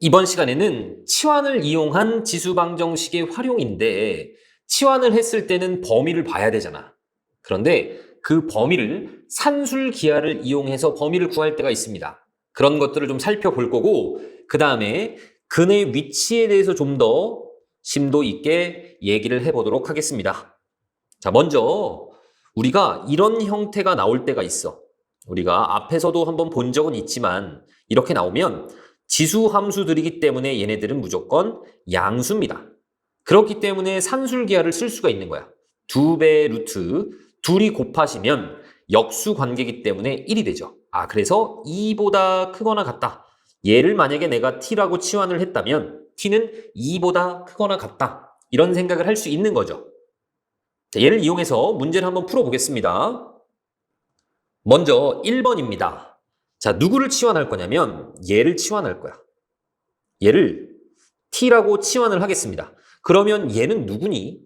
이번 시간에는 치환을 이용한 지수방정식의 활용인데 치환을 했을 때는 범위를 봐야 되잖아. 그런데 그 범위를 산술기하를 이용해서 범위를 구할 때가 있습니다. 그런 것들을 좀 살펴볼 거고 그 다음에 근의 위치에 대해서 좀 더 심도 있게 얘기를 해보도록 하겠습니다. 자, 먼저 우리가 이런 형태가 나올 때가 있어. 우리가 앞에서도 한번 본 적은 있지만 이렇게 나오면 지수 함수들이기 때문에 얘네들은 무조건 양수입니다. 그렇기 때문에 산술기하를 쓸 수가 있는 거야. 2배 루트, 둘이 곱하시면 역수 관계이기 때문에 1이 되죠. 그래서 2보다 크거나 같다. 얘를 만약에 내가 t라고 치환을 했다면 t는 2보다 크거나 같다. 이런 생각을 할 수 있는 거죠. 자, 얘를 이용해서 문제를 한번 풀어보겠습니다. 먼저 1번입니다. 자, 누구를 치환할 거냐면 얘를 치환할 거야. 얘를 t라고 치환을 하겠습니다. 그러면 얘는 누구니?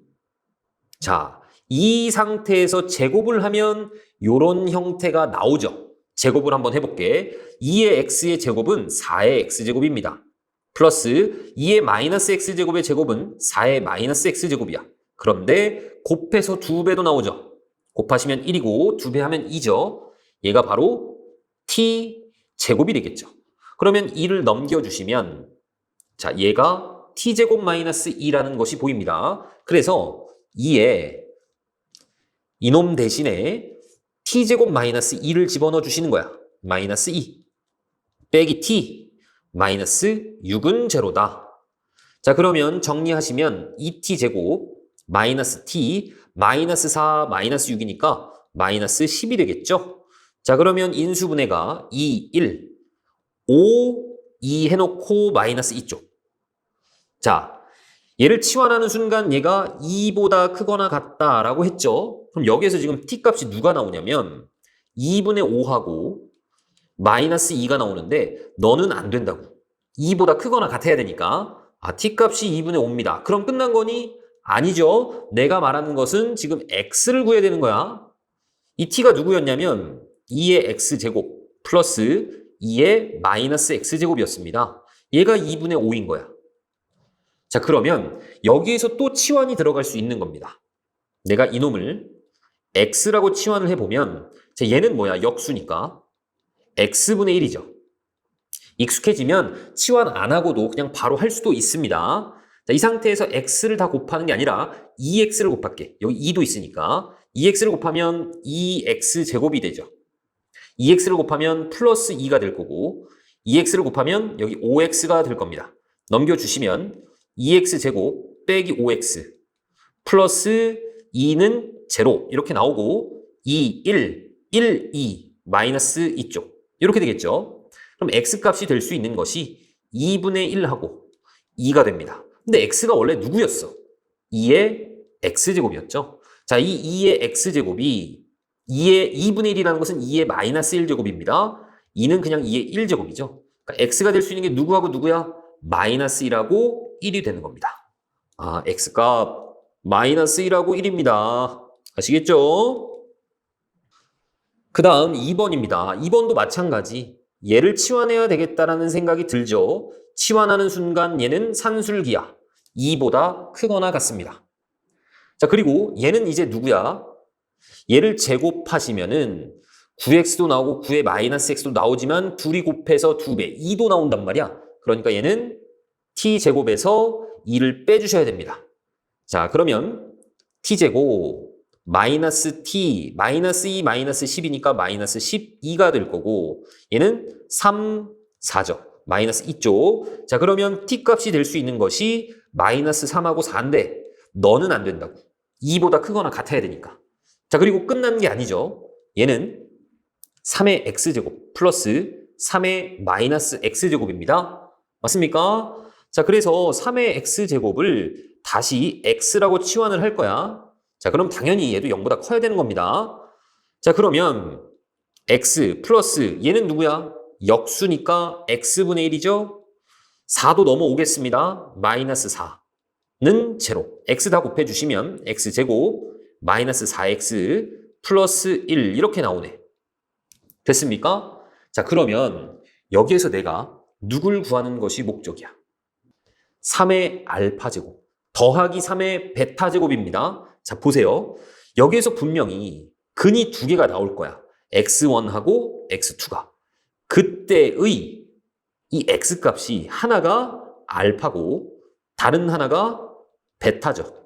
자, 이 상태에서 제곱을 하면 이런 형태가 나오죠. 제곱을 한번 해볼게. 2의 x의 제곱은 4의 x제곱입니다. 플러스 2의 마이너스 x제곱의 제곱은 4의 마이너스 x제곱이야. 그런데 곱해서 2배도 나오죠. 곱하시면 1이고 2배 하면 2죠. 얘가 바로 t 제곱이 되겠죠. 그러면 2를 넘겨주시면 자, 얘가 t제곱 마이너스 2라는 것이 보입니다. 그래서 2에 이놈 대신에 t제곱 마이너스 2를 집어넣어 주시는 거야. 마이너스 2 빼기 t 마이너스 6은 제로다. 자, 그러면 정리하시면 2t제곱 마이너스 t 마이너스 4 마이너스 6이니까 마이너스 10이 되겠죠. 자, 그러면 인수분해가 2, 1, 5, 2 해놓고 마이너스 2쪽. 자, 얘를 치환하는 순간 얘가 2보다 크거나 같다라고 했죠. 그럼 여기에서 지금 t 값이 누가 나오냐면 2분의 5하고 마이너스 2가 나오는데 너는 안 된다고. 2보다 크거나 같아야 되니까 t 값이 2분의 5입니다. 그럼 끝난 거니? 아니죠. 내가 말하는 것은 지금 x를 구해야 되는 거야. 이 t가 누구였냐면 2의 x제곱 플러스 2의 마이너스 x제곱이었습니다. 얘가 2분의 5인 거야. 자, 그러면 여기에서 또 치환이 들어갈 수 있는 겁니다. 내가 이놈을 x라고 치환을 해보면 얘는 뭐야? 역수니까 x분의 1이죠. 익숙해지면 치환 안 하고도 그냥 바로 할 수도 있습니다. 자, 이 상태에서 x를 다 곱하는 게 아니라 2x를 곱할게. 여기 2도 있으니까 2x를 곱하면 2x제곱이 되죠. 2x를 곱하면 플러스 2가 될 거고 2x를 곱하면 여기 5x가 될 겁니다. 넘겨주시면 2x제곱 빼기 5x 플러스 2는 제로 이렇게 나오고 2, 1, 1, 2 마이너스 2쪽 이렇게 되겠죠. 그럼 x값이 될 수 있는 것이 2분의 1하고 2가 됩니다. 근데 x가 원래 누구였어? 2의 x제곱이었죠. 자, 이 2의 x제곱이 2분의 1이라는 것은 2의 마이너스 1제곱입니다. 2는 그냥 2의 1제곱이죠. 그러니까 x가 될 수 있는 게 누구하고 누구야? 마이너스 1하고 1이 되는 겁니다. x값 마이너스 1하고 1입니다. 아시겠죠? 그 다음 2번입니다. 2번도 마찬가지. 얘를 치환해야 되겠다라는 생각이 들죠. 치환하는 순간 얘는 산술기하 2보다 크거나 같습니다. 자, 그리고 얘는 이제 누구야? 얘를 제곱하시면은 9x도 나오고 9의 마이너스 x도 나오지만 둘이 곱해서 2배, 2도 나온단 말이야. 그러니까 얘는 t제곱에서 2를 빼주셔야 됩니다. 자, 그러면 t제곱 마이너스 t 마이너스 2 마이너스 10이니까 마이너스 12가 될 거고 얘는 3, 4죠. 마이너스 2쪽. 자, 그러면 t 값이 될 수 있는 것이 마이너스 3하고 4인데 너는 안 된다고. 2보다 크거나 같아야 되니까. 자, 그리고 끝난 게 아니죠. 얘는 3의 x제곱 플러스 3의 마이너스 x제곱입니다. 맞습니까? 자, 그래서 3의 x제곱을 다시 x라고 치환을 할 거야. 자, 그럼 당연히 얘도 0보다 커야 되는 겁니다. 자, 그러면 x 플러스 얘는 누구야? 역수니까 x분의 1이죠? 4도 넘어오겠습니다. 마이너스 4는 제로. x 다 곱해주시면 x제곱 마이너스 4x 플러스 1 이렇게 나오네. 됐습니까? 자, 그러면 여기에서 내가 누굴 구하는 것이 목적이야? 3의 알파 제곱 더하기 3의 베타 제곱입니다. 자, 보세요. 여기에서 분명히 근이 두 개가 나올 거야. x1하고 x2가. 그때의 이 x값이 하나가 알파고 다른 하나가 베타죠.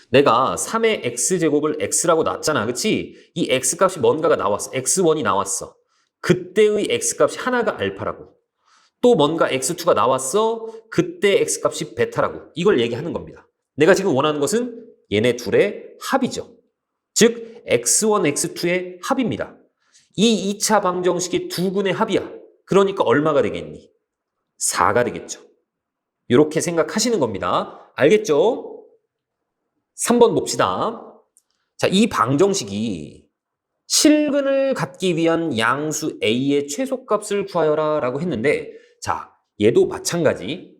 내가 3의 x제곱을 x라고 놨잖아. 그치? 이 x값이 뭔가가 나왔어. x1이 나왔어. 그때의 x값이 하나가 알파라고. 또 뭔가 x2가 나왔어. 그때 x값이 베타라고. 이걸 얘기하는 겁니다. 내가 지금 원하는 것은 얘네 둘의 합이죠. 즉 x1, x2의 합입니다. 이 2차 방정식이 두 근의 합이야. 그러니까 얼마가 되겠니? 4가 되겠죠. 이렇게 생각하시는 겁니다. 알겠죠? 3번 봅시다. 자, 이 방정식이 실근을 갖기 위한 양수 a의 최소값을 구하여라 라고 했는데, 자, 얘도 마찬가지.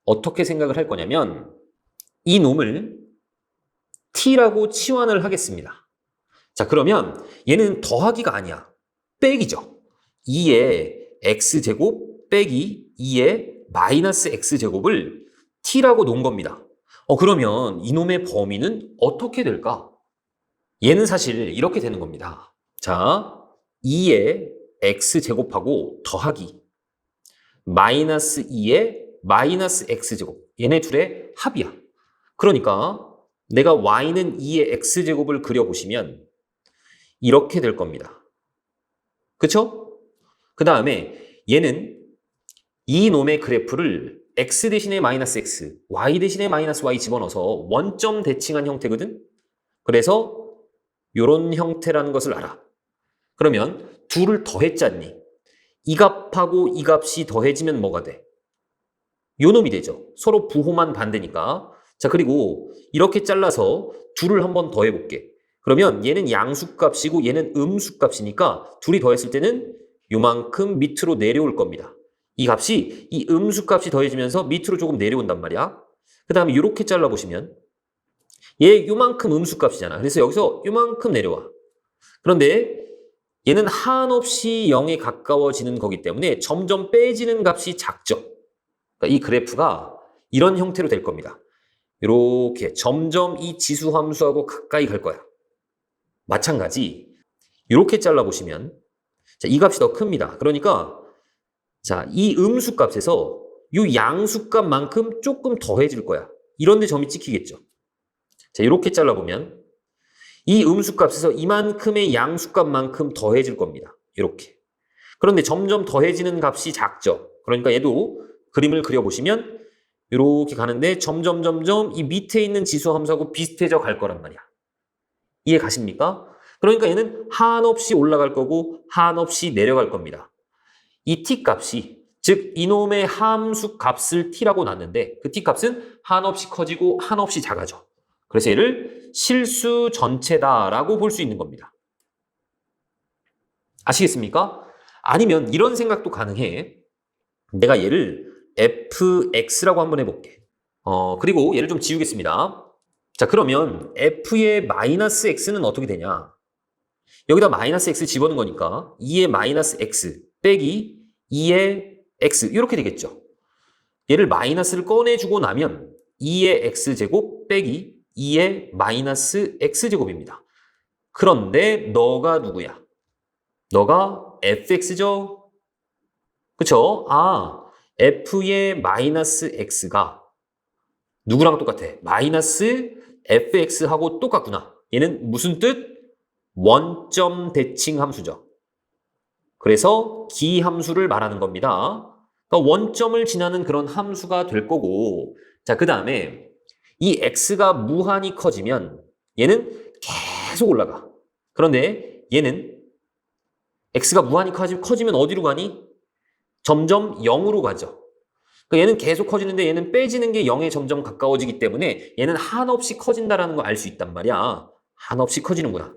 어떻게 생각을 할 거냐면 이 놈을 t라고 치환을 하겠습니다. 자, 그러면 얘는 더하기가 아니야. 빼기죠. 2의 x제곱 빼기 2의 마이너스 x제곱을 t라고 놓은 겁니다. 그러면 이놈의 범위는 어떻게 될까? 얘는 사실 이렇게 되는 겁니다. 자, 2의 x제곱하고 더하기 마이너스 2의 마이너스 x제곱. 얘네 둘의 합이야. 그러니까 내가 y는 2의 x제곱을 그려보시면 이렇게 될 겁니다. 그쵸? 그 다음에 얘는 이 놈의 그래프를 x 대신에 마이너스 x, y 대신에 마이너스 y 집어넣어서 원점 대칭한 형태거든? 그래서 이런 형태라는 것을 알아. 그러면 둘을 더했잖니? 이 값하고 이 값이 더해지면 뭐가 돼? 요 놈이 되죠. 서로 부호만 반대니까. 자, 그리고 이렇게 잘라서 둘을 한번 더해볼게. 그러면 얘는 양수값이고 얘는 음수값이니까 둘이 더했을 때는 요만큼 밑으로 내려올 겁니다. 이 값이 이 음수값이 더해지면서 밑으로 조금 내려온단 말이야. 그 다음에 이렇게 잘라보시면 얘 요만큼 음수값이잖아. 그래서 여기서 요만큼 내려와. 그런데 얘는 한없이 0에 가까워지는 거기 때문에 점점 빼지는 값이 작죠. 그러니까 이 그래프가 이런 형태로 될 겁니다. 이렇게 점점 이 지수 함수하고 가까이 갈 거야. 마찬가지 이렇게 잘라보시면 자, 이 값이 더 큽니다. 그러니까 자, 이 음수값에서 이 양수값만큼 조금 더해질 거야. 이런 데 점이 찍히겠죠. 자, 이렇게 잘라보면 이 음수값에서 이만큼의 양수값만큼 더해질 겁니다. 이렇게. 그런데 점점 더해지는 값이 작죠. 그러니까 얘도 그림을 그려보시면 이렇게 가는데 점점 이 밑에 있는 지수 함수하고 비슷해져 갈 거란 말이야. 이해 가십니까? 그러니까 얘는 한없이 올라갈 거고 한없이 내려갈 겁니다. 이 t 값이 즉 이놈의 함수 값을 t라고 놨는데 그 t 값은 한없이 커지고 한없이 작아져. 그래서 얘를 실수 전체다라고 볼 수 있는 겁니다. 아시겠습니까? 아니면 이런 생각도 가능해. 내가 얘를 fx라고 한번 해볼게. 그리고 얘를 좀 지우겠습니다. 자, 그러면 f의 마이너스 x는 어떻게 되냐? 여기다 마이너스 x 집어넣은 거니까 2의 마이너스 x 빼기 2의 x 이렇게 되겠죠. 얘를 마이너스를 꺼내주고 나면 2의 x제곱 빼기 2의 마이너스 x제곱입니다. 그런데 너가 누구야? 너가 fx죠? 그쵸? 아, f의 마이너스 x가 누구랑 똑같아? 마이너스 fx하고 똑같구나. 얘는 무슨 뜻? 원점 대칭 함수죠. 그래서 기함수를 말하는 겁니다. 그러니까 원점을 지나는 그런 함수가 될 거고, 자, 그 다음에 이 x가 무한히 커지면 얘는 계속 올라가. 그런데 얘는 x가 무한히 커지면 어디로 가니? 점점 0으로 가죠. 그러니까 얘는 계속 커지는데 얘는 빼지는 게 0에 점점 가까워지기 때문에 얘는 한없이 커진다는 거 알 수 있단 말이야. 한없이 커지는구나.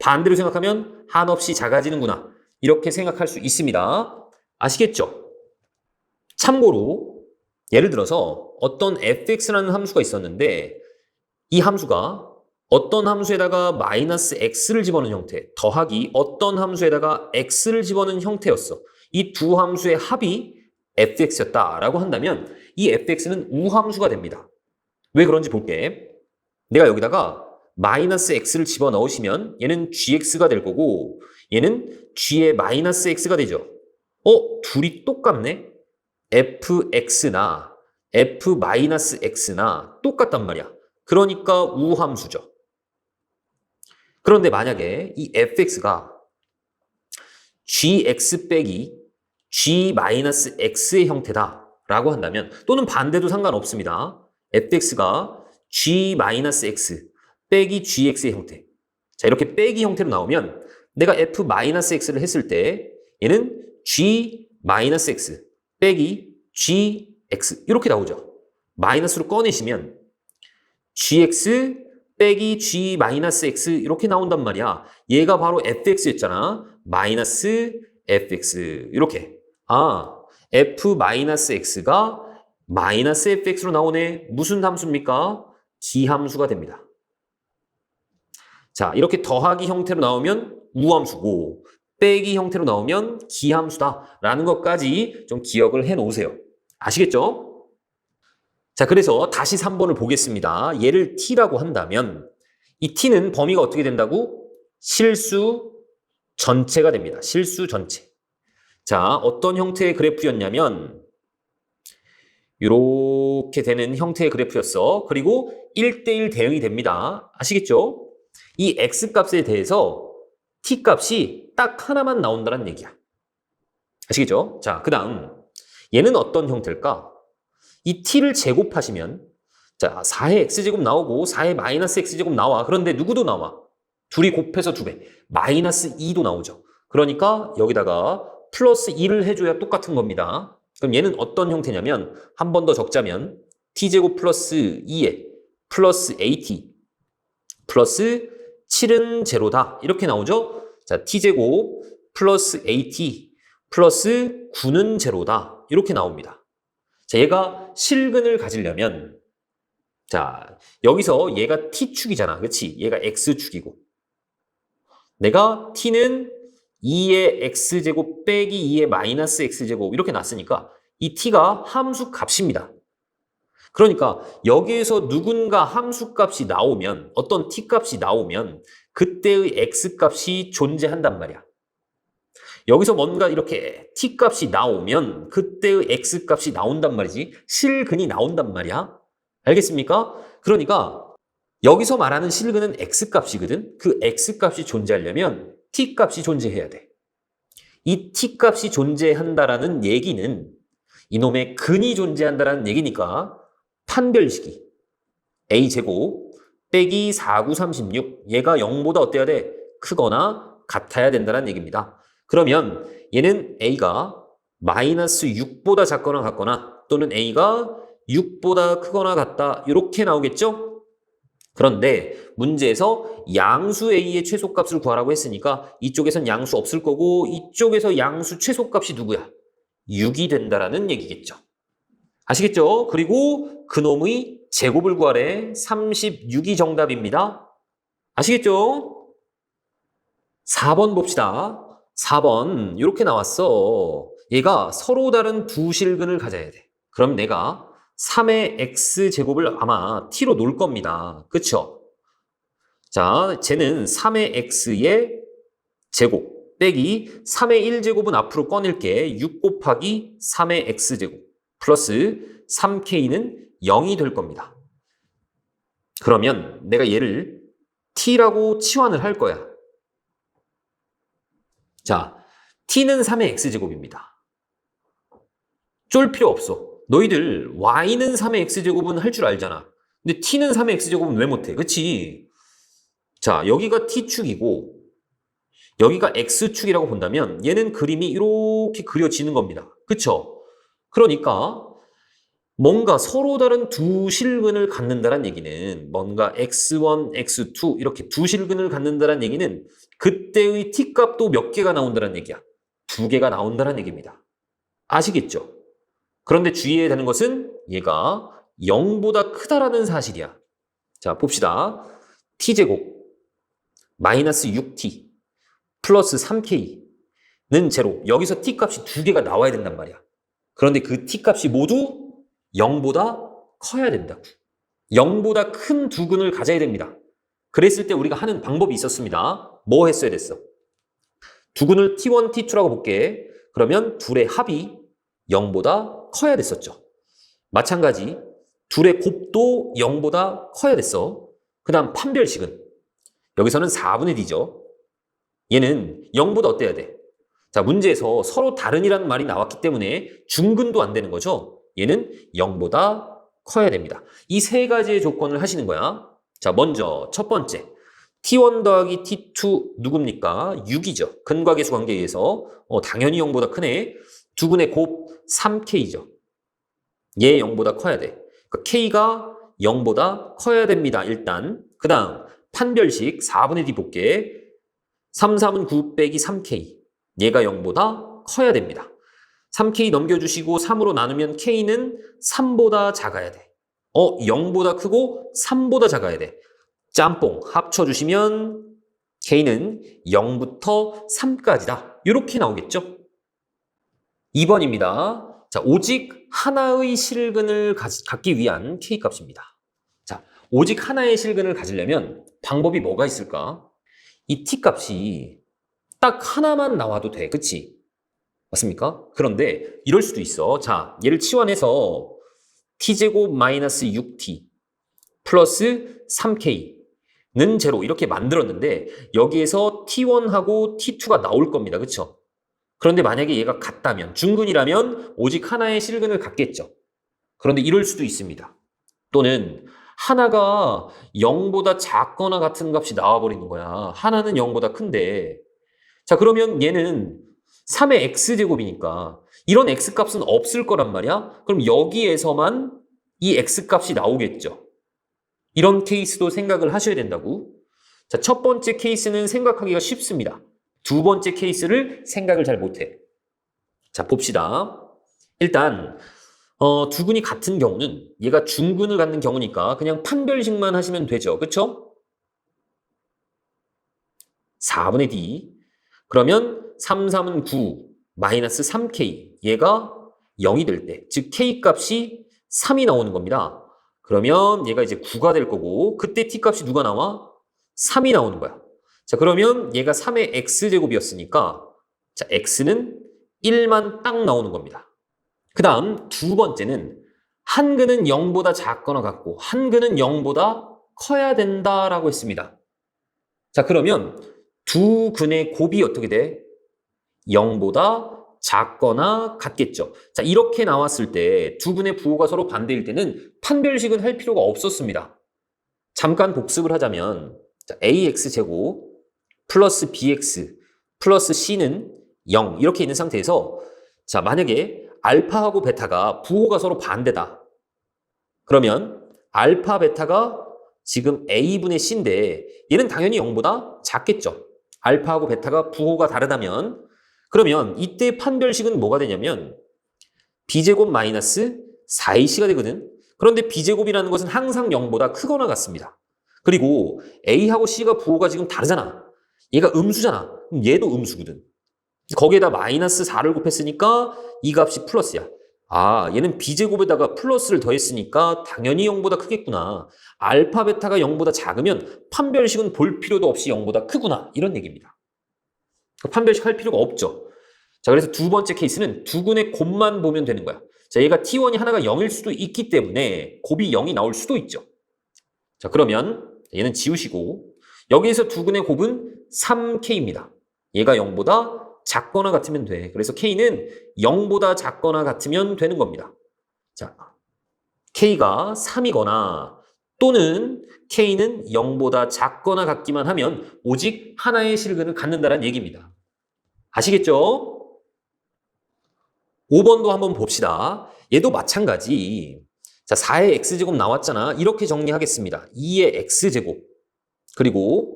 반대로 생각하면 한없이 작아지는구나. 이렇게 생각할 수 있습니다. 아시겠죠? 참고로 예를 들어서 어떤 fx라는 함수가 있었는데 이 함수가 어떤 함수에다가 마이너스 x를 집어넣은 형태, 더하기 어떤 함수에다가 x를 집어넣은 형태였어. 이 두 함수의 합이 fx였다라고 한다면 이 fx는 우함수가 됩니다. 왜 그런지 볼게. 내가 여기다가 마이너스 x를 집어넣으시면 얘는 gx가 될 거고 얘는 g의 마이너스 x가 되죠. 둘이 똑같네? fx나 f-x나 똑같단 말이야. 그러니까 우함수죠. 그런데 만약에 이 fx가 gx 빼기 g-x의 형태다라고 한다면 또는 반대도 상관없습니다. fx가 g-x 빼기 gx의 형태. 자, 이렇게 빼기 형태로 나오면 내가 f-x를 했을 때 얘는 g-x 빼기 gx 이렇게 나오죠. 마이너스로 꺼내시면 gx 빼기 g-x 이렇게 나온단 말이야. 얘가 바로 fx였잖아. 마이너스 fx 이렇게. f-x가 마이너스 fx로 나오네. 무슨 함수입니까? 기함수가 됩니다. 자, 이렇게 더하기 형태로 나오면 우함수고 빼기 형태로 나오면 기함수다라는 것까지 좀 기억을 해 놓으세요. 아시겠죠? 자, 그래서 다시 3번을 보겠습니다. 얘를 t라고 한다면 이 t는 범위가 어떻게 된다고? 실수 전체가 됩니다. 실수 전체. 자, 어떤 형태의 그래프였냐면 이렇게 되는 형태의 그래프였어. 그리고 1대1 대응이 됩니다. 아시겠죠? 이 x값에 대해서 t값이 딱 하나만 나온다는 얘기야. 아시겠죠? 자, 그 다음 얘는 어떤 형태일까? 이 t를 제곱하시면 자 4의 x제곱 나오고 4의 마이너스 x제곱 나와. 그런데 누구도 나와? 둘이 곱해서 2배. 마이너스 2도 나오죠. 그러니까 여기다가 플러스 2를 해줘야 똑같은 겁니다. 그럼 얘는 어떤 형태냐면 한 번 더 적자면 t제곱 플러스 2에 플러스 at 플러스 7은 제로다. 이렇게 나오죠? 자, t제곱 플러스 at 플러스 9는 제로다. 이렇게 나옵니다. 자, 얘가 실근을 가지려면 자, 여기서 얘가 t축이잖아. 그치? 얘가 x축이고 내가 t는 2의 x제곱 빼기 2의 마이너스 x제곱 이렇게 놨으니까 이 t가 함수 값입니다. 그러니까 여기에서 누군가 함수 값이 나오면 어떤 t 값이 나오면 그때의 x 값이 존재한단 말이야. 여기서 뭔가 이렇게 t 값이 나오면 그때의 x 값이 나온단 말이지. 실근이 나온단 말이야. 알겠습니까? 그러니까 여기서 말하는 실근은 x 값이거든. 그 x 값이 존재하려면 t 값이 존재해야 돼. 이 t 값이 존재한다라는 얘기는 이놈의 근이 존재한다라는 얘기니까 판별식이 a제곱 빼기 4, 9, 36 얘가 0보다 어때야 돼? 크거나 같아야 된다는 얘기입니다. 그러면 얘는 a가 마이너스 6보다 작거나 같거나 또는 a가 6보다 크거나 같다 이렇게 나오겠죠? 그런데 문제에서 양수 a의 최소값을 구하라고 했으니까 이쪽에선 양수 없을 거고 이쪽에서 양수 최소값이 누구야? 6이 된다라는 얘기겠죠. 아시겠죠? 그리고 그놈의 제곱을 구하래. 36이 정답입니다. 아시겠죠? 4번 봅시다. 4번 이렇게 나왔어. 얘가 서로 다른 두 실근을 가져야 돼. 그럼 내가 3의 x제곱을 아마 t로 놓을 겁니다. 그쵸? 자, 쟤는 3의 x의 제곱 빼기 3의 1제곱은 앞으로 꺼낼게. 6 곱하기 3의 x제곱 플러스 3k는 0이 될 겁니다. 그러면 내가 얘를 t라고 치환을 할 거야. 자, t는 3의 x제곱입니다. 쫄 필요 없어. 너희들 y는 3의 x제곱은 할 줄 알잖아. 근데 t는 3의 x제곱은 왜 못해? 그치? 자, 여기가 t축이고 여기가 x축이라고 본다면 얘는 그림이 이렇게 그려지는 겁니다. 그쵸? 그러니까 뭔가 서로 다른 두 실근을 갖는다는 얘기는 뭔가 x1, x2 이렇게 두 실근을 갖는다는 얘기는 그때의 t값도 몇 개가 나온다는 얘기야. 2개가 나온다는 얘기입니다. 아시겠죠? 그런데 주의해야 되는 것은 얘가 0보다 크다라는 사실이야. 자, 봅시다. t제곱 마이너스 6t 플러스 3k는 제로. 여기서 t값이 2개가 나와야 된단 말이야. 그런데 그 t 값이 모두 0보다 커야 된다고. 0보다 큰 두근을 가져야 됩니다. 그랬을 때 우리가 하는 방법이 있었습니다. 뭐 했어야 됐어? 두근을 t1, t2라고 볼게. 그러면 둘의 합이 0보다 커야 됐었죠. 마찬가지 둘의 곱도 0보다 커야 됐어. 그 다음 판별식은 여기서는 4분의 d죠. 얘는 0보다 어때야 돼? 자, 문제에서 서로 다른이라는 말이 나왔기 때문에 중근도 안 되는 거죠. 얘는 0보다 커야 됩니다. 이 세 가지의 조건을 하시는 거야. 자, 먼저 첫 번째 t1 더하기 t2 누굽니까? 6이죠. 근과계수 관계에 의해서 당연히 0보다 크네. 두근의 곱 3k죠. 얘 0보다 커야 돼. 그러니까 k가 0보다 커야 됩니다. 일단 그 다음 판별식 4분의 d 볼게. 3, 3은 9 빼기 3k. 얘가 0보다 커야 됩니다. 3k 넘겨주시고 3으로 나누면 k는 3보다 작아야 돼. 0보다 크고 3보다 작아야 돼. 짬뽕 합쳐주시면 k는 0부터 3까지다. 이렇게 나오겠죠? 2번입니다. 자, 오직 하나의 실근을 갖기 위한 k값입니다. 자, 오직 하나의 실근을 가지려면 방법이 뭐가 있을까? 이 t값이 딱 하나만 나와도 돼. 그치? 맞습니까? 그런데 이럴 수도 있어. 자, 얘를 치환해서 t제곱 마이너스 6t 플러스 3k는 제로 이렇게 만들었는데 여기에서 t1하고 t2가 나올 겁니다. 그쵸? 그런데 만약에 얘가 같다면, 중근이라면 오직 하나의 실근을 갖겠죠. 그런데 이럴 수도 있습니다. 또는 하나가 0보다 작거나 같은 값이 나와버리는 거야. 하나는 0보다 큰데. 자, 그러면 얘는 3의 x제곱이니까 이런 x값은 없을 거란 말이야. 그럼 여기에서만 이 x값이 나오겠죠. 이런 케이스도 생각을 하셔야 된다고. 자, 첫 번째 케이스는 생각하기가 쉽습니다. 두 번째 케이스를 생각을 잘 못해. 자, 봅시다. 일단 두근이 같은 경우는 얘가 중근을 갖는 경우니까 그냥 판별식만 하시면 되죠. 그쵸? 4분의 d. 그러면 3, 3은 9, 마이너스 3k. 얘가 0이 될 때, 즉 k 값이 3이 나오는 겁니다. 그러면 얘가 이제 9가 될 거고 그때 t 값이 누가 나와? 3이 나오는 거야. 자, 그러면 얘가 3의 x제곱이었으니까 자, x는 1만 딱 나오는 겁니다. 그 다음 두 번째는 한근은 0보다 작거나 같고 한근은 0보다 커야 된다라고 했습니다. 자, 그러면 두 근의 곱이 어떻게 돼? 0보다 작거나 같겠죠. 자, 이렇게 나왔을 때 두 근의 부호가 서로 반대일 때는 판별식은 할 필요가 없었습니다. 잠깐 복습을 하자면 자, ax제곱 플러스 bx 플러스 c는 0 이렇게 있는 상태에서 자, 만약에 알파하고 베타가 부호가 서로 반대다. 그러면 알파 베타가 지금 a분의 c인데 얘는 당연히 0보다 작겠죠. 알파하고 베타가 부호가 다르다면 그러면 이때 판별식은 뭐가 되냐면 b제곱 마이너스 4ac가 되거든. 그런데 b제곱이라는 것은 항상 0보다 크거나 같습니다. 그리고 a하고 c가 부호가 지금 다르잖아. 얘가 음수잖아. 그럼 얘도 음수거든. 거기에다 마이너스 4를 곱했으니까 이 값이 플러스야. 아, 얘는 b제곱에다가 플러스를 더했으니까 당연히 0보다 크겠구나. 알파, 베타가 0보다 작으면 판별식은 볼 필요도 없이 0보다 크구나. 이런 얘기입니다. 판별식 할 필요가 없죠. 자, 그래서 두 번째 케이스는 두근의 곱만 보면 되는 거야. 자, 얘가 t1이 하나가 0일 수도 있기 때문에 곱이 0이 나올 수도 있죠. 자, 그러면 얘는 지우시고 여기에서 두근의 곱은 3k입니다. 얘가 0보다 작거나 같으면 돼. 그래서 k는 0보다 작거나 같으면 되는 겁니다. 자, k가 3이거나 또는 k는 0보다 작거나 같기만 하면 오직 하나의 실근을 갖는다는 얘기입니다. 아시겠죠? 5번도 한번 봅시다. 얘도 마찬가지. 자, 4의 x제곱 나왔잖아. 이렇게 정리하겠습니다. 2의 x제곱 그리고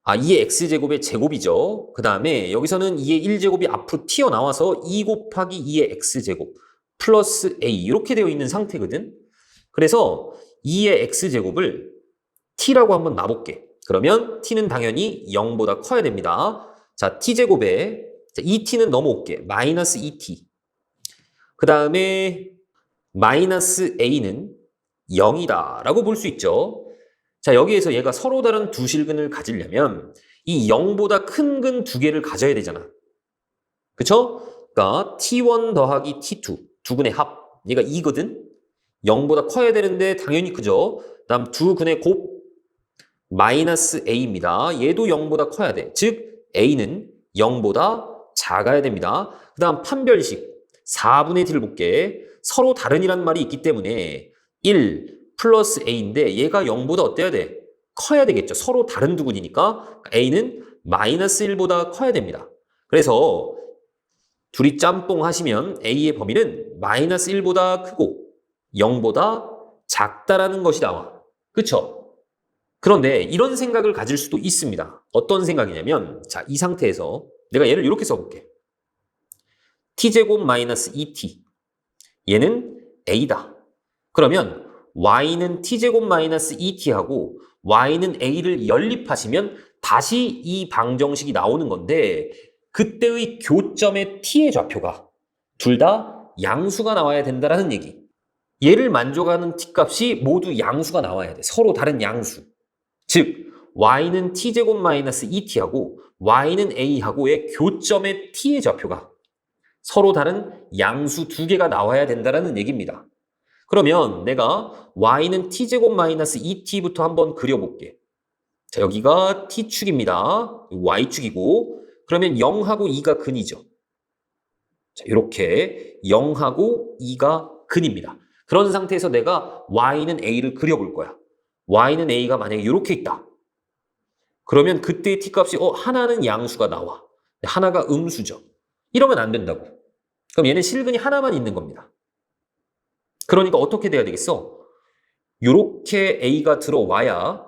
2의 x제곱의 제곱이죠. 그 다음에 여기서는 2의 1제곱이 앞으로 튀어나와서 2 곱하기 2의 x제곱 플러스 a 이렇게 되어 있는 상태거든. 그래서 2의 x제곱을 t라고 한번 놔볼게. 그러면 t는 당연히 0보다 커야 됩니다. 자, t제곱에 이 t는 넘어올게. 마이너스 2t. 그 다음에 마이너스 a는 0이다 라고 볼 수 있죠. 자, 여기에서 얘가 서로 다른 두 실근을 가지려면 이 0보다 큰 근 두 개를 가져야 되잖아. 그쵸? 그러니까 t1 더하기 t2 두 근의 합, 얘가 2거든. 0보다 커야 되는데 당연히 크죠. 다음 두 근의 곱 마이너스 a입니다. 얘도 0보다 커야 돼. 즉 a는 0보다 작아야 됩니다. 그 다음 판별식 4분의 t를 볼게. 서로 다른이란 말이 있기 때문에 1 플러스 a인데 얘가 0보다 어때야 돼? 커야 되겠죠. 서로 다른 두 근이니까 a는 마이너스 1보다 커야 됩니다. 그래서 둘이 짬뽕 하시면 a의 범위는 마이너스 1보다 크고 0보다 작다라는 것이 나와. 그쵸? 그런데 이런 생각을 가질 수도 있습니다. 어떤 생각이냐면, 자, 이 상태에서 내가 얘를 이렇게 써볼게. t제곱 마이너스 2t. 얘는 a다. 그러면 y는 t제곱 마이너스 2t하고 y는 a를 연립하시면 다시 이 방정식이 나오는 건데, 그때의 교점의 t의 좌표가 둘 다 양수가 나와야 된다는 얘기. 얘를 만족하는 t값이 모두 양수가 나와야 돼. 서로 다른 양수. 즉 y는 t제곱 마이너스 2t하고 y는 a하고의 교점의 t의 좌표가 서로 다른 양수 두 개가 나와야 된다는 얘기입니다. 그러면 내가 y는 t제곱 마이너스 2t부터 한번 그려볼게. 자, 여기가 t축입니다. y축이고, 그러면 0하고 2가 근이죠. 자, 이렇게 0하고 2가 근입니다. 그런 상태에서 내가 y는 a를 그려볼 거야. y는 a가 만약에 이렇게 있다. 그러면 그때의 t값이 하나는 양수가 나와. 하나가 음수죠. 이러면 안 된다고. 그럼 얘는 실근이 하나만 있는 겁니다. 그러니까 어떻게 돼야 되겠어? 이렇게 a가 들어와야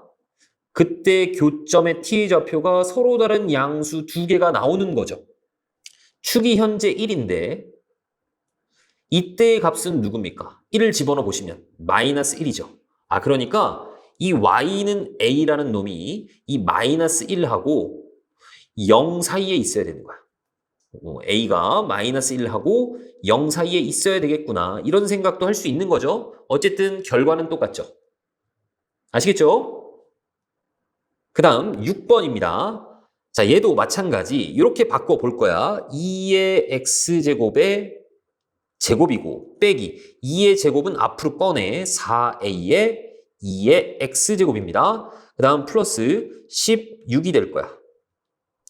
그때 교점의 t의 좌표가 서로 다른 양수 두 개가 나오는 거죠. 축이 현재 1인데 이때의 값은 누굽니까? 1을 집어넣어 보시면 마이너스 1이죠. 아, 그러니까 이 y는 a라는 놈이 이 마이너스 1하고 0 사이에 있어야 되는 거야. a가 마이너스 1하고 0 사이에 있어야 되겠구나. 이런 생각도 할 수 있는 거죠. 어쨌든 결과는 똑같죠. 아시겠죠? 그 다음 6번입니다. 자, 얘도 마찬가지. 이렇게 바꿔볼 거야. 2의 x제곱의 제곱이고 빼기 2의 제곱은 앞으로 꺼내 4a의 2의 x제곱입니다. 그 다음 플러스 16이 될 거야.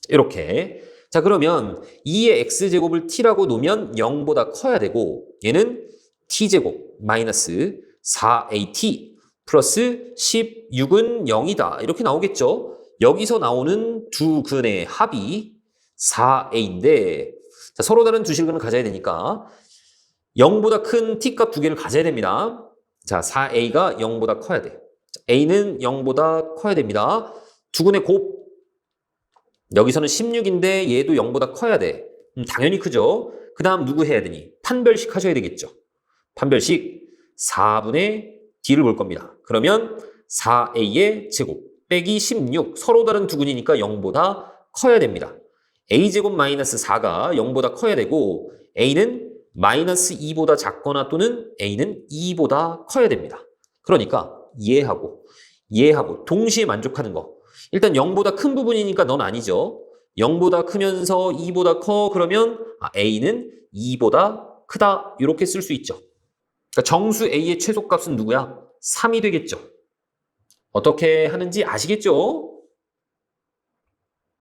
이렇게. 자, 그러면 2의 x제곱을 t라고 놓으면 0보다 커야 되고 얘는 t제곱 마이너스 4at 플러스 16은 0이다. 이렇게 나오겠죠. 여기서 나오는 두 근의 합이 4a인데 자, 서로 다른 두 실근을 가져야 되니까 0보다 큰 t값 두 개를 가져야 됩니다. 자, 4a가 0보다 커야 돼. a는 0보다 커야 됩니다. 두 근의 곱. 여기서는 16인데 얘도 0보다 커야 돼. 당연히 크죠. 그 다음 누구 해야 되니? 판별식 하셔야 되겠죠. 판별식 4분의 d를 볼 겁니다. 그러면 4a의 제곱 빼기 16. 서로 다른 두 근이니까 0보다 커야 됩니다. a제곱 마이너스 4가 0보다 커야 되고 a는 마이너스 2보다 작거나 또는 a는 2보다 커야 됩니다. 그러니까 얘하고 동시에 만족하는 거. 일단 0보다 큰 부분이니까 넌 아니죠. 0보다 크면서 2보다 커. 그러면 a는 2보다 크다. 이렇게 쓸 수 있죠. 그러니까 정수 a의 최소값은 누구야? 3이 되겠죠. 어떻게 하는지 아시겠죠?